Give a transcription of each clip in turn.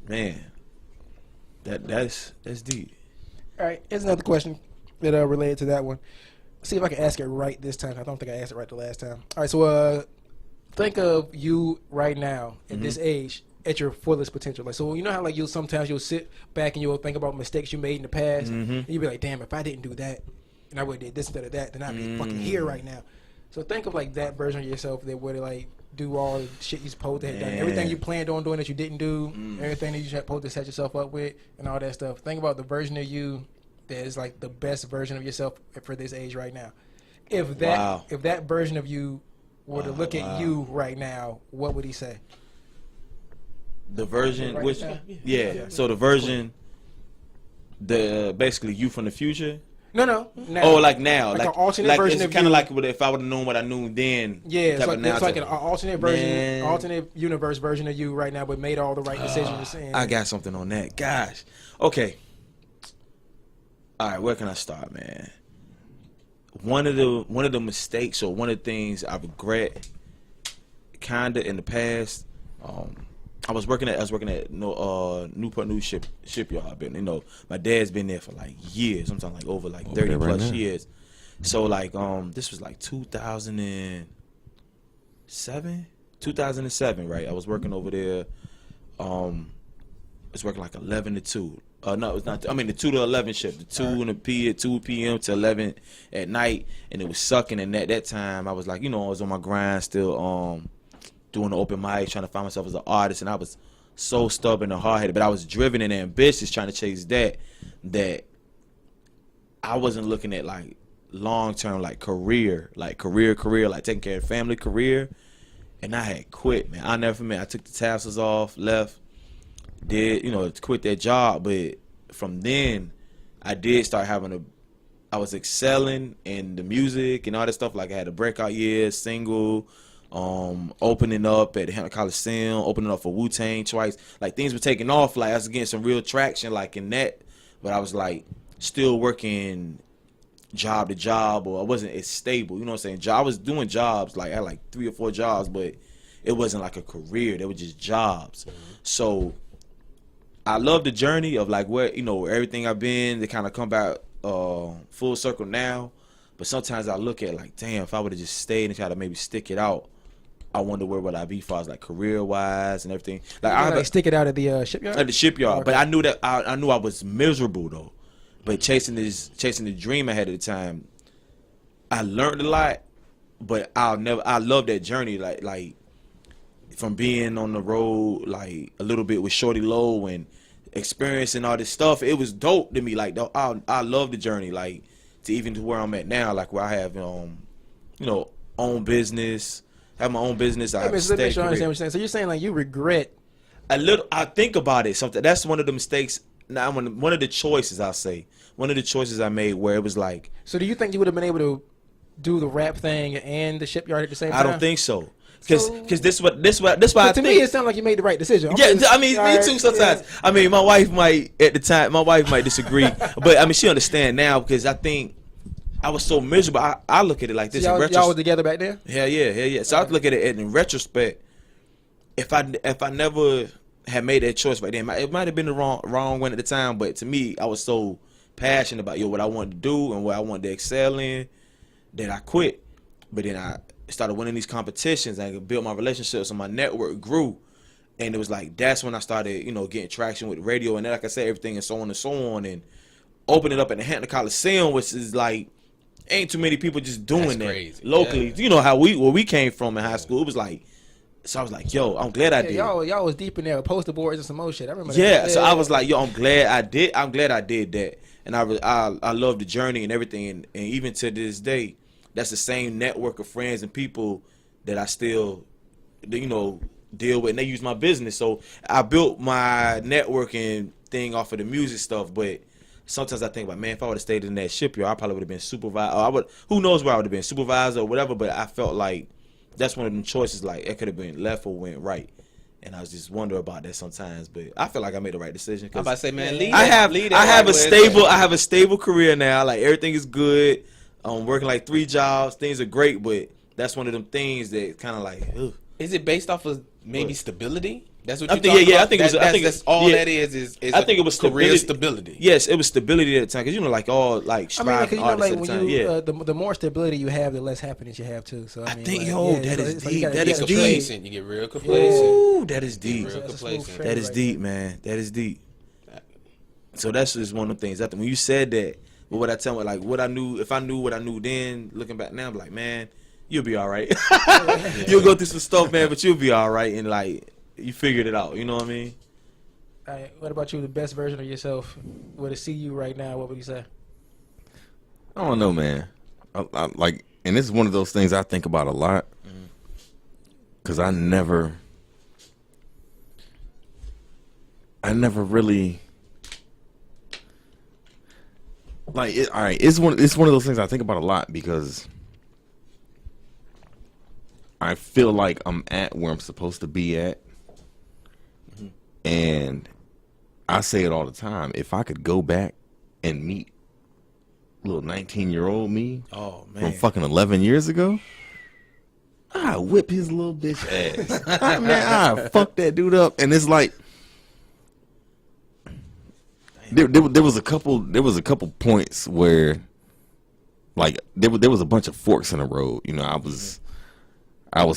Man, that's deep. All right, here's another question that related to that one. See if I can ask it right this time. I don't think I asked it right the last time. All right, so think of you right now at this age at your fullest potential. Like, so you know how like sometimes you'll sit back and you'll think about mistakes you made in the past, and you'll be like, damn, if I didn't do that, and I would have did this instead of that, then I'd be fucking here right now. So think of like that version of yourself that would like do all the shit you're supposed to have done, everything you planned on doing that you didn't do, everything that you're supposed to set yourself up with, and all that stuff. Think about the version of you that is like the best version of yourself for this age right now. If that version of you were to look at you right now, what would he say? The version, right which now? yeah. So the version, the basically you from the future. No. Now. Oh, like now, like an alternate version it's of kind you. of like if I would have known what I knew then. Yeah, it's like an alternate version, Man. alternate universe version of you right now, but made all the right decisions. I got something on that. Gosh. Okay. All right, where can I start, man? One of the mistakes or one of the things I regret, kinda in the past. I was working at Newport News shipyard. My dad's been there for like years. Sometimes like over like 30 plus years. So like this was like 2007, right? I was working over there. It's working like 11 to 2. No, it's not. I mean, the 2 to 11 shift, the 2 2 p.m. to 11 at night, and it was sucking. And at that time, I was like, I was on my grind still, doing the open mic, trying to find myself as an artist, and I was so stubborn and hard-headed, but I was driven and ambitious trying to chase that I wasn't looking at like long-term like career, like taking care of family career, and I had quit, man. I never forget. I took the tassels off, left, did quit that job, but from then I did start I was excelling in the music and all that stuff. Like I had a breakout year, single. Opening up at the Hampton Coliseum, opening up for Wu-Tang twice. Like things were taking off. Like I was getting some real traction like in that, but I was like still working job to job, or I wasn't as stable. You know what I'm saying? I was doing jobs, like I had like 3 or 4 jobs, but it wasn't like a career. They were just jobs. So I love the journey of like where everything I've been to kind of come back full circle now. But sometimes I look at like, damn, if I would have just stayed and try to maybe stick it out, I wonder where would I be as far as like career wise and everything. Like I stick it out at the shipyard. At the shipyard, okay. But I knew that I knew I was miserable though. But chasing the dream I had at the time, I learned a lot. But I love that journey, like from being on the road like a little bit with Shorty Low and experiencing all this stuff. It was dope to me. Like I love the journey, like to even to where I'm at now, like where I have own business. Have my own business. Let me sure I understand what you're saying. So you're saying like you regret a little. I think about it. Something that's one of the mistakes. Now, one of the choices I say. One of the choices I made where it was like. So do you think you would have been able to do the rap thing and the shipyard at the same time? I don't think so. Because this why I to me it sounds like you made the right decision. Me too sometimes. Yeah. I mean, my wife might disagree, but I mean she understand now because I think I was so miserable. I look at it like this. So y'all was together back then? Hell yeah. So I look at it in retrospect. If I never had made that choice back then, it might have been the wrong one at the time. But to me, I was so passionate about what I wanted to do and what I wanted to excel in that I quit. But then I started winning these competitions. I built my relationships and my network grew. And it was like, that's when I started, getting traction with radio. And then, like I said, everything and so on and so on. And opening up at the Hampton Coliseum, which is like, ain't too many people just doing that crazy. Locally. Yeah. You know how where we came from in high school. It was like, so I was like, yo, I'm glad I did. Y'all was deep in there with poster boards and some more shit. I remember that. Yeah, so I was like, yo, I'm glad I did. I'm glad I did that. And I love the journey and everything. And even to this day, that's the same network of friends and people that I still, deal with, and they use my business. So I built my networking thing off of the music stuff. But sometimes I think about, man, if I would have stayed in that shipyard, I probably would have been supervisor. Who knows where I would have been, supervisor or whatever. But I felt like that's one of them choices. Like it could have been left or went right. And I was just wondering about that sometimes. But I feel like I made the right decision. I'm about to say, man, I have a stable career now. Like everything is good. I'm working like 3 jobs. Things are great, but that's one of them things that kind of like, ugh. Is it based off of maybe stability? That's what I you think- talking yeah, about? I think it was- I think that's it- all yeah. that is I think it was career stability. stability. Yes, it was stability at the time because like all like I mean, striving because artists like at the when time. you Yeah, the more stability you have, the less happiness you have too. So I mean, think, like, yo, yeah, that so is it's like you deep. gotta- That you is gotta deep. trade. Complacent. You get real complacent. Ooh, that is deep. Real That's a smooth complacent. trade That is right deep, there. man. That is deep. So that's just one of the things. That when you said that, but what I tell me, like what I knew, if I knew what I knew then, looking back now, I'm like, man, you'll be all right. You'll go through some stuff, man, but you'll be all right, and like you figured it out. You know what I mean? All right, what about you? The best version of yourself were to see you right now. What would you say? I don't know, man. I like, and this is one of those things I think about a lot because I never really like it. All right, it's one of those things I think about a lot because I feel like I'm at where I'm supposed to be at, and I say it all the time. If I could go back and meet little 19-year-old me Oh man, from fucking 11 years ago, I whip his little bitch ass. I fuck that dude up. And it's like there was a couple points where like there was a bunch of forks in the road. You know, I was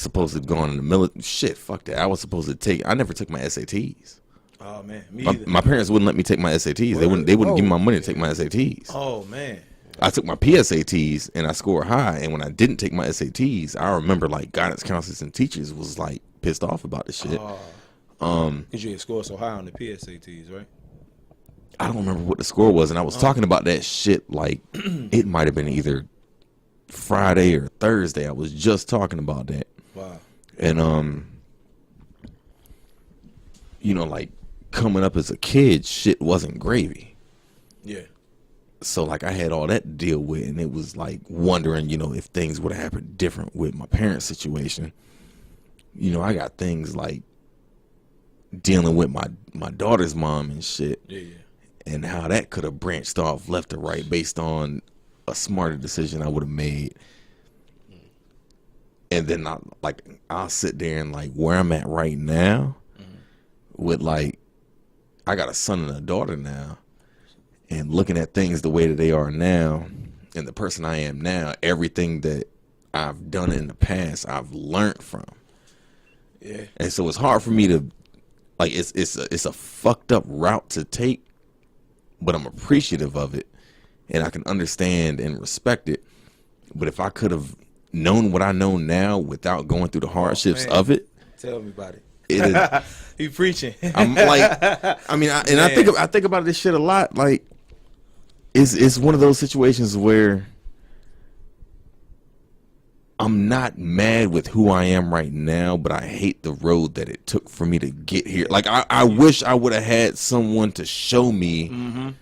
supposed to go in the military. Shit, fuck that. I was supposed to take. I never took my SATs. oh man, me My, either. my parents wouldn't let me take my SATs. They wouldn't give me my money to take my SATs. Oh man, I took my PSATs and I scored high. And when I didn't take my SATs, I remember like guidance counselors and teachers was like pissed off about the shit. because you had scored so high on the PSATs, right? I don't remember what the score was, and I was talking about that shit like it might have been either Friday or Thursday. I was just talking about that, Wow. and you know, like coming up as a kid, shit wasn't gravy. Yeah. So like I had all that to deal with, and it was like wondering, you know, if things would have happened different with my parents' situation. You know, I got things like dealing with my daughter's mom and shit, Yeah, yeah. and how that could have branched off left or right based on a smarter decision I would have made. And then I'll sit there and like where I'm at right now with like I got a son and a daughter now, and looking at things the way that they are now and the person I am now, everything that I've done in the past I've learned from. Yeah. And so it's hard for me to like it's a fucked up route to take, but I'm appreciative of it and I can understand and respect it. But if I could have known what I know now without going through the hardships man. of it, Tell me about it. it You preaching? I'm like, I mean, I think about this shit a lot. Like, it's one of those situations where I'm not mad with who I am right now, but I hate the road that it took for me to get here. Like, I wish I would have had someone to show me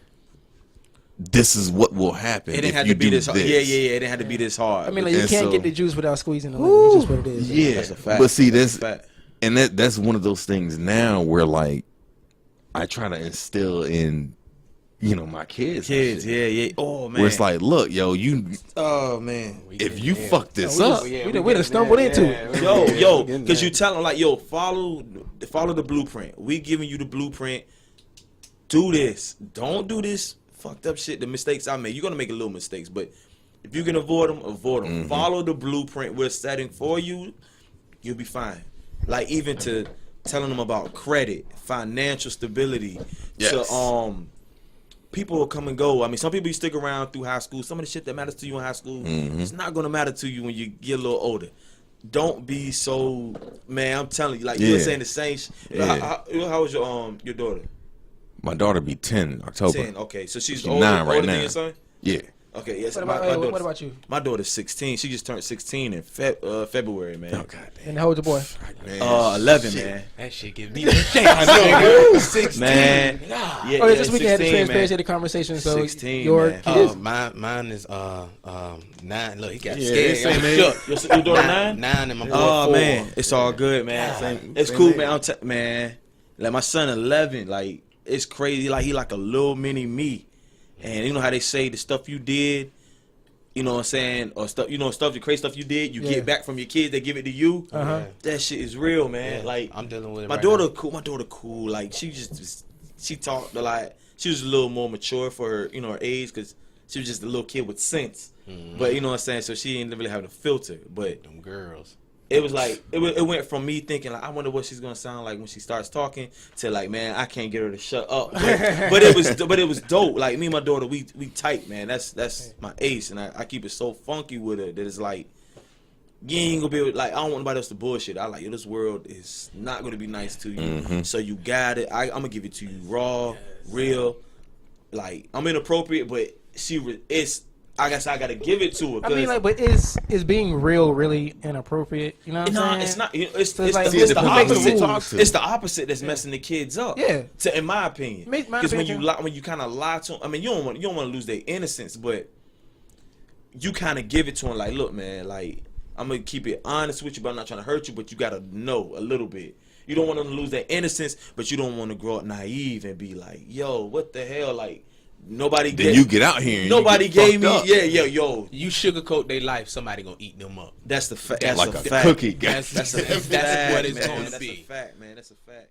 this is what will happen It didn't if have you to be do this hard. Yeah, yeah, yeah. It didn't have to be this hard. I mean, like you And can't so- get the juice without squeezing the lemon. It's just what it is. Yeah, That's a fact. but see, That's that's a fact. and that's one of those things now where like I try to instill in, you know, my kids. and Kids, shit. yeah, yeah. Oh man. Where it's like, look, yo, you oh man. if you fuck this we up, just- we done stumbled into it. Yo, because you tell them like, yo, follow the blueprint. We giving you the blueprint. Do this. Don't do this fucked up shit. The mistakes I made. You're gonna make a little mistakes, but if you can avoid them, avoid them. Follow the blueprint we're setting for you. You'll be fine. Like even to telling them about credit, financial stability. Yes. To people will come and go. I mean, some people you stick around through high school. Some of the shit that matters to you in high school, it's not gonna matter to you when you get a little older. Don't be so, man. I'm telling you, like you were Yeah. saying the same. Yeah. How was your daughter? my daughter be 10 in October. 10. Okay, so she's She's older, 9 right older than now. your son. Yeah, Okay, yes. What my about, daughter's- what about you? My daughter's 16. She just turned 16 in February, man. oh god damn. And how old's your boy? 11, man. That shit gives me the 16, man. Yeah, Oh, yeah, this weekend had the 16, transparency man. of the conversation. So 16, your man. kids. mine is 9. Look, he got Yeah, scared. same I'm age. shook. Your daughter 9? 9 and my boy Oh 4. man, it's all good, man. It's cool, man. Man, like my son 11, like it's crazy. Like he like a little mini me, and you know how they say the stuff you did you know what I'm saying, or stuff, the crazy stuff you did, you Yeah. get back from your kids, they give it to you. Uh-huh. That shit is real, man. Yeah, Like I'm dealing with it my right daughter, now. cool. My daughter, cool. Like she talked a lot. She was a little more mature for her, her age, because she was just a little kid with sense. But you know what I'm saying. So she didn't really have a filter. But Them girls. it was like it went from me thinking like I wonder what she's gonna sound like when she starts talking to like, man, I can't get her to shut up. But it was dope. Like me and my daughter, we tight, man. That's my ace, and I keep it so funky with her that it's like you ain't gonna be able, like I don't want nobody else to bullshit. I like this world is not gonna be nice to you, so you got it. I'm gonna give it to you raw, real. Like I'm inappropriate, but it's. I guess I gotta give it to her. I mean, like, but is being real really inappropriate? You know what I'm No, saying? it's not. It's like, the it depends on who opposite. you talk to. It's the opposite that's messing the kids up. Yeah. In my opinion, My because when opinion. you kind of lie to them, I mean, you don't want to lose their innocence, but you kind of give it to them. Like, look, man, like I'm gonna keep it honest with you, but I'm not trying to hurt you. But you gotta know a little bit. You don't want them to lose their innocence, but you don't want to grow up naive and be like, yo, what the hell, like. Nobody Then you get out here and nobody you get gave me fucked up. yo. You sugarcoat their life, somebody gonna eat them up. That's the fact. That's That's like a a fact. cookie guy. That's That's what it's man. going to That's be. a fact, man. That's a fact.